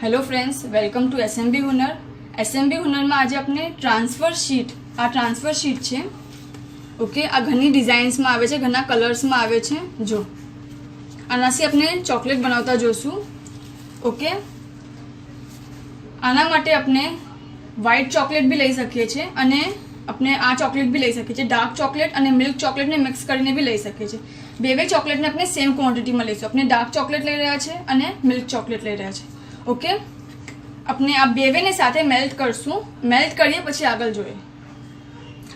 Hello friends, welcome to SMB Hunar. SMB Hunar में आज अपने ट्रांसफर शीट है। ओके, आ घनी डिजाइन्स में आवे छे, घना कलर्स में आवे छे। जो आनाथी अपने चॉकलेट बनावता जोशुं। ओके, आना माटे अपने व्हाइट चॉकलेट भी लई सकीए छे अने अपने आ चॉकलेट भी लई सकीए छे। डार्क चॉकलेट अने मिल्क चॉकलेट ने मिक्स करीने भी लई सकीए छे। बेवे चॉकलेट ने अपने सेम क्वॉंटिटी में लईशुं। अपने डार्क चॉकलेट लई रह्या छे अने मिल्क चॉकलेट लई रह्या छे। ओके, अपने आ बेवे ने साथे मेल्ट करशुं। मेल्ट करीए पछी आगळ जोईए।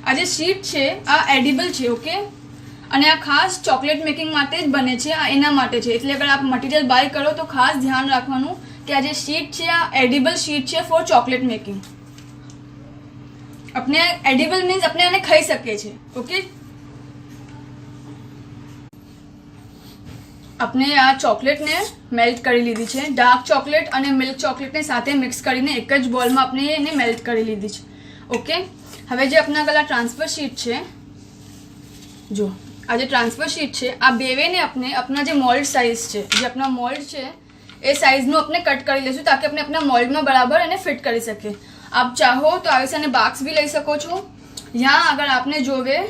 आ जे शीट छे आ एडिबल छे। ओके, अने आ खास चॉकलेट मेकिंग माटे ज बने छे। आ एना माटे छे, एटले अगर आप मटीरियल बाय करो तो खास ध्यान राखवानुं कि आ जे शीट छे आ एडिबल शीट छे फॉर चॉकलेट मेकिंग। अपने एडिबल मीन्स अपने आने खाई सके छे। ओके, अपने आ चॉकलेट ने मेल्ट करी लीधी छे। डार्क चॉकलेट अने मिल्क चॉकलेट ने साथे मिक्स करीने एक ज बोल में अपने एने मेल्ट करी लीधी छे। ओके, हवे जे अपना गला ट्रांसफर शीट छे, जो आ जे ट्रांसफर शीट छे आ बेवे ने अपने अपना जे मोल्ड साइज छे, जे अपना मोल्ड छे ए साइज नो अपने कट करी लेशुं ताकि अपने अपना मोल्ड में बराबर एने फिट करी सके। आप चाहो तो आवे से बॉक्स भी लई सको छो, या अगर आपने जोवे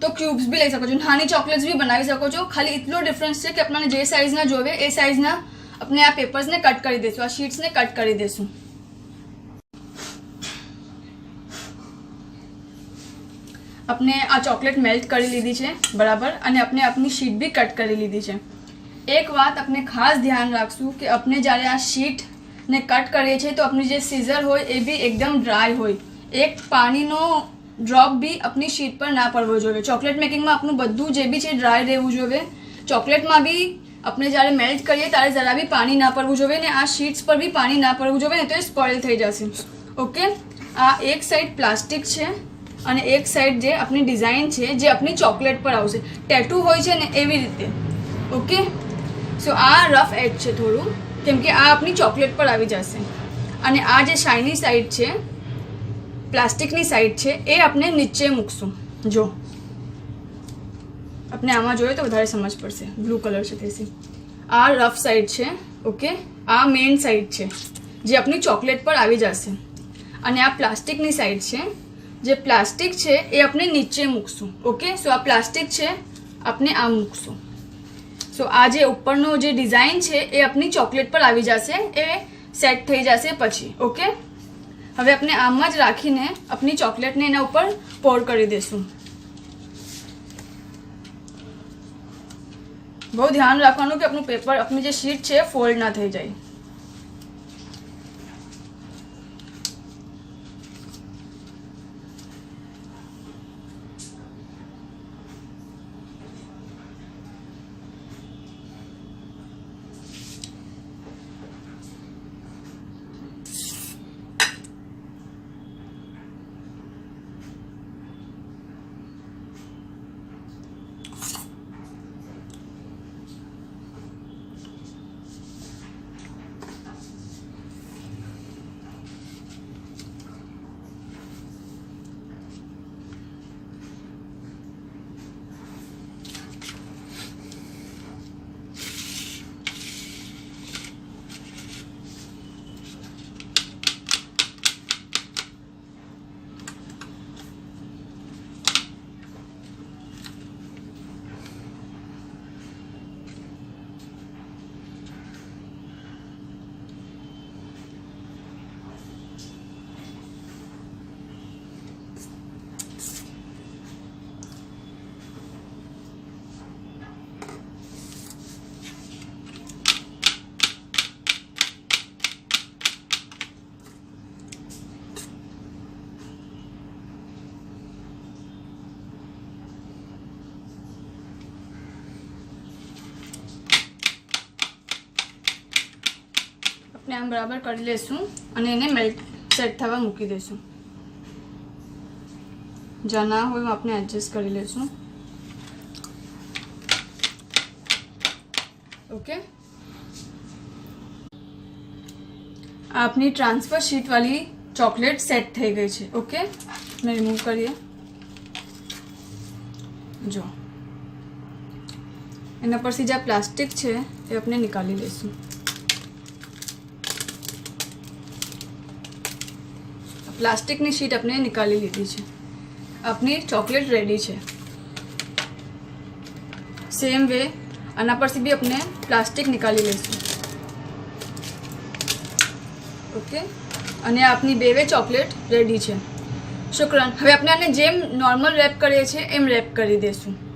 तो क्यूब्स भी लई सको छो, नानी चॉकलेट्स भी बनावी सको छो। खाली इतलो डिफरन्स छे कि अपने जे साइज ना जोवे ए साइज ना अपने आ पेपर्स ने कट करी देशुं, आ शीट्स ने कट करी देशुं। अपने आ चॉकलेट मेल्ट करी लीधी छे बराबर, अने अपने अपनी शीट भी कट करी लीधी छे। एक बात अपने खास ध्यान राखशुं कि अपने ज्यारे आ शीट ने कट करीए छे तो अपनी जे सीजर होय ए भी एकदम ड्राय होय। एक पाणीनो ड्रॉप भी अपनी शीट पर ना पड़वो जोईए। चॉकलेट मेकिंग में आपनु बधुं जे भी छे ड्राय रहेवुं जोईए। चॉकलेट में भी अपने ज्यारे मेल्ट करीए त्यारे जरा भी पाणी ना पड़वुं जोईए ने आ शीट्स पर भी पाणी ना पड़वुं जोईए, तो ए स्पॉइल थई जशे। ओके, आ एक साइड प्लास्टिक छे अने एक साइड जे अपनी डिजाइन छे जे अपनी चॉकलेट पर आवशे। टेटू होय छे ने एवी रीते। ओके, सो आ रफ एज छे थोड़ुं, केम के आ अपनी चॉकलेट पर आवी जशे। अने आ जे शाइनी साइड छे, प्लास्टिकनी साइड छे ए अपने नीचे मूकशुं। जो अपने आमां जोईए तो वधारे समज पड़शे। ब्लू कलर छे तेसी। आ रफ साइड छे। ओके, आ मेन साइड छे जे अपनी चॉकलेट पर आवी जशे। अने आ प्लास्टिकनी साइड छे, जे प्लास्टिक छे ए अपने नीचे मूकशुं। ओके, सो आ प्लास्टिक छे अपने आ मूकशुं। सो आ जे उपरनो जे डिजाइन छे ए अपनी चॉकलेट पर आवी जशे, ए सेट थई जशे पछी। ओके, हवे अपने आम ज राखीने अपनी चॉकलेट ने एना उपर पोर करी देशुं। बहुत ध्यान राखवानुं कि अपनु पेपर, अपनी जे शीट छे फोल्ड ना थई जाय। अपने आम बराबर करी लेशुं अने एने मेल्ट सेट थवा मूकी देशुं। ज्यां ना होय आपने एडजस्ट करी लेशुं। ओके, आपनी ट्रांसफर शीट वाली चॉकलेट सेट थई गई छे। ओके, ने रिमूव करिए। जो एना परथी जे प्लास्टिक छे ए अपने निकाली लेशुं। પ્લાસ્ટિકની શીટ આપણે નીકાળી લીધી છે. આપની ચોકલેટ રેડી છે. સેમ વે આના પરથી બી આપણે પ્લાસ્ટિક નીકાળી લઈશું. ઓકે, અને આપની બે ચોકલેટ રેડી છે. શુક્રન. હવે આપણે આને જેમ નોર્મલ રેપ કરીએ છીએ એમ રેપ કરી દઈશું.